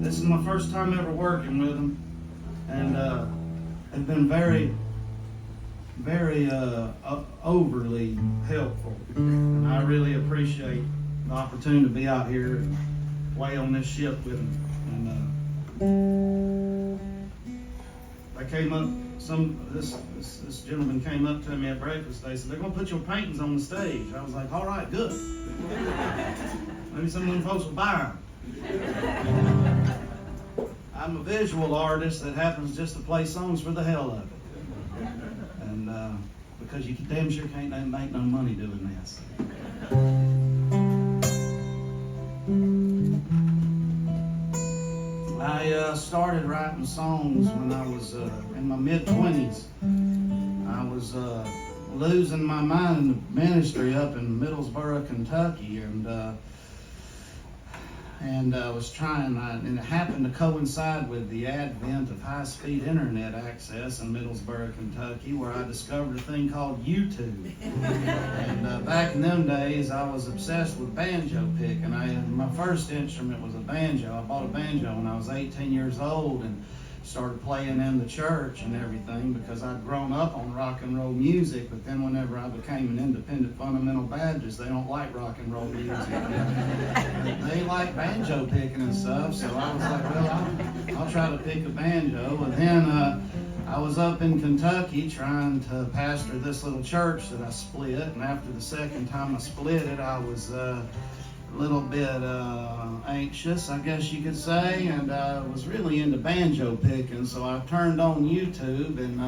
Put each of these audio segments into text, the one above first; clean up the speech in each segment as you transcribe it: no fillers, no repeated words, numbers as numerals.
This is my first time ever working with them, and have been very overly helpful. And I really appreciate the opportunity to be out here and play on this ship with them. And they came up. This gentleman came up to me at breakfast. They said, "They're gonna put your paintings on the stage." I was like, "All right, good. Maybe some of them folks will buy them." I'm a visual artist that happens just to play songs for the hell of it, and because you damn sure can't make no money doing this. I started writing songs when I was in my mid-20s. I was losing my mind in the ministry up in Middlesboro, Kentucky, and I was trying, and it happened to coincide with the advent of high-speed internet access in Middlesboro, Kentucky, where I discovered a thing called YouTube. And back in them days, I was obsessed with banjo picking. My first instrument was a banjo. I bought a banjo when I was 18 years old and started playing in the church and everything because I'd grown up on rock and roll music, but then whenever I became an independent fundamental Baptist, they don't like rock and roll music. They like banjo picking and stuff, so I was like, well, I'll try to pick a banjo. And then I was up in Kentucky trying to pastor this little church that I split, and after the second time I split it, I was a little bit anxious, I guess you could say, and I was really into banjo picking, so I turned on YouTube, and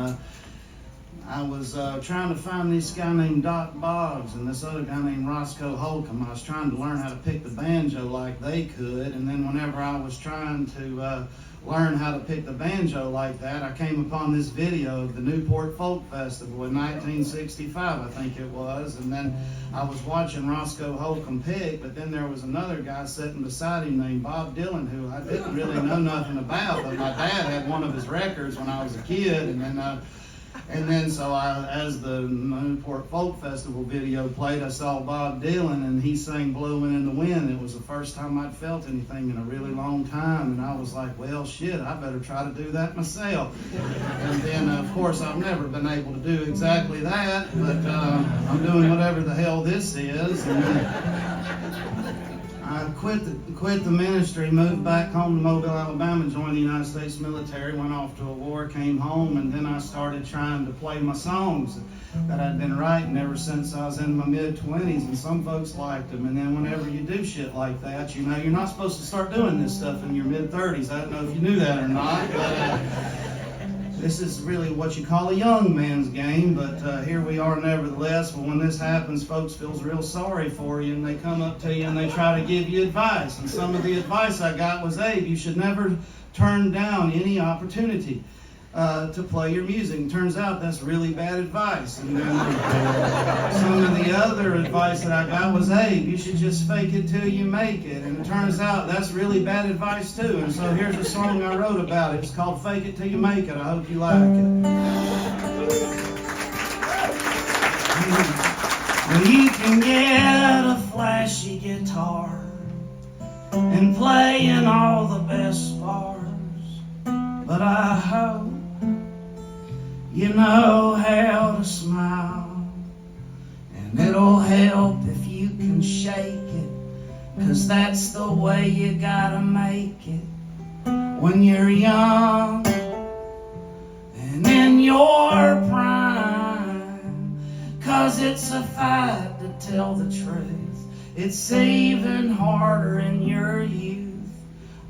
I was trying to find this guy named Doc Boggs and this other guy named Roscoe Holcomb. I was trying to learn how to pick the banjo like they could, and then whenever I was trying to learn how to pick the banjo like that, I came upon this video of the Newport Folk Festival in 1965, I think it was, and then I was watching Roscoe Holcomb pick, but then there was another guy sitting beside him named Bob Dylan, who I didn't really know nothing about, but my dad had one of his records when I was a kid, and then so as the Newport Folk Festival video played, I saw Bob Dylan, and he sang "Blowing in the Wind." It was the first time I'd felt anything in a really long time, and I was like, well, shit, I better try to do that myself. And then, of course, I've never been able to do exactly that, but I'm doing whatever the hell this is. And I quit the ministry, moved back home to Mobile, Alabama, joined the United States military, went off to a war, came home, and then I started trying to play my songs that I'd been writing ever since I was in my mid-20s, and some folks liked them. And then whenever you do shit like that, you know, you're not supposed to start doing this stuff in your mid-30s. I don't know if you knew that or not, but this is really what you call a young man's game, but here we are nevertheless. But when this happens, folks feels real sorry for you, and they come up to you and they try to give you advice. And some of the advice I got was, Abe, you should never turn down any opportunity to play your music. And turns out that's really bad advice. And then some of the other advice that I got was, Abe, you should just fake it till you make it. And it turns out that's really bad advice too. And so here's a song I wrote about it. It's called "Fake It Till You Make It." I hope you like it. Well, you can get a flashy guitar and play in all the best bars, but I hope you know how to smile, and it'll help if you can shake it, 'cause that's the way you gotta make it when you're young and in your prime. 'Cause it's a fight to tell the truth, it's even harder in your youth.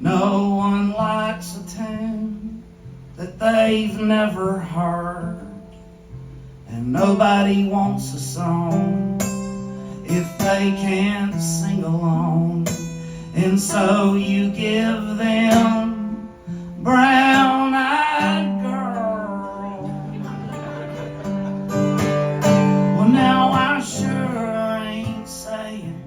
No one likes a tune that they've never heard, and nobody wants a song if they can't sing along. And so you give them "Brown-Eyed Girl." Well, now I sure ain't saying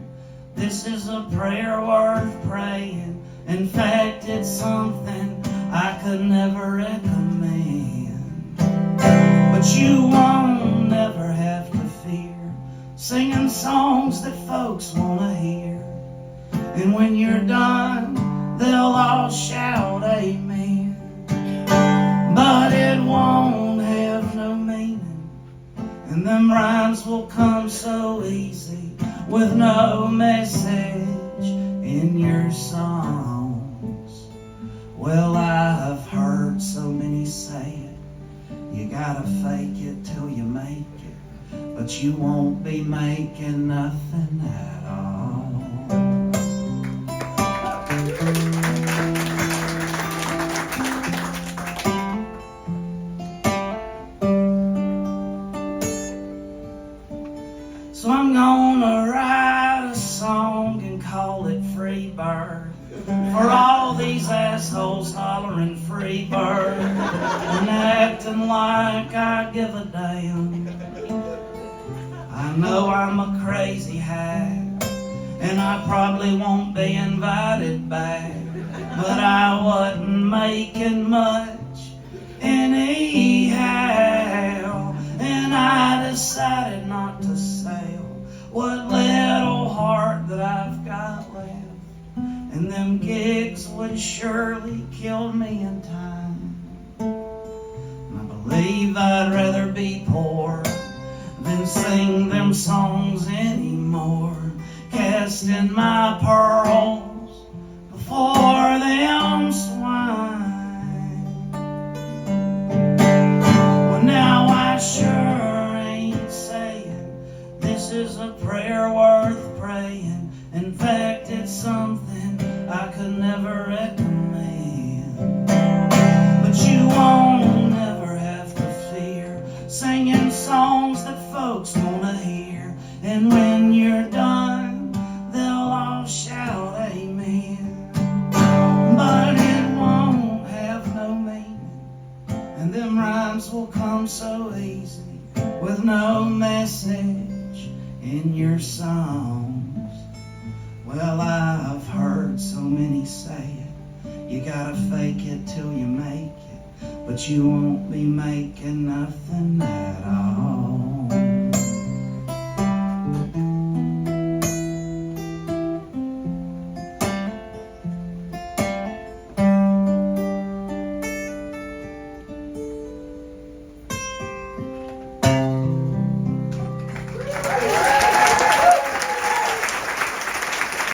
this is a prayer worth praying. In fact, it's something I could never recommend, but you won't never have to fear singing songs that folks want to hear. And when you're done, they'll all shout amen. But it won't have no meaning, and them rhymes will come so easy with no message in your songs. Well, I've heard so many say it, you gotta fake it till you make it, but you won't be making nothing at all. So I'm gonna write a song and call it Free Bird, for all these assholes hollering free bird and acting like I give a damn. I know I'm a crazy hack, and I probably won't be invited back, but I wasn't making much anyhow, and I decided not to sell what little heart that I've got left. And them gigs would surely kill me in time. And I believe I'd rather be poor than sing them songs anymore, casting my pearls before them swine. Well, now I sure ain't saying this is a prayer worth praying. In fact, it's something I could never recommend. But you won't never have to fear singing songs that folks wanna hear. And when you're done, they'll all shout amen. But it won't have no meaning, and them rhymes will come so easy with no message in your songs. Well, I've heard so many say it, you gotta fake it till you make it, but you won't be making nothing at all.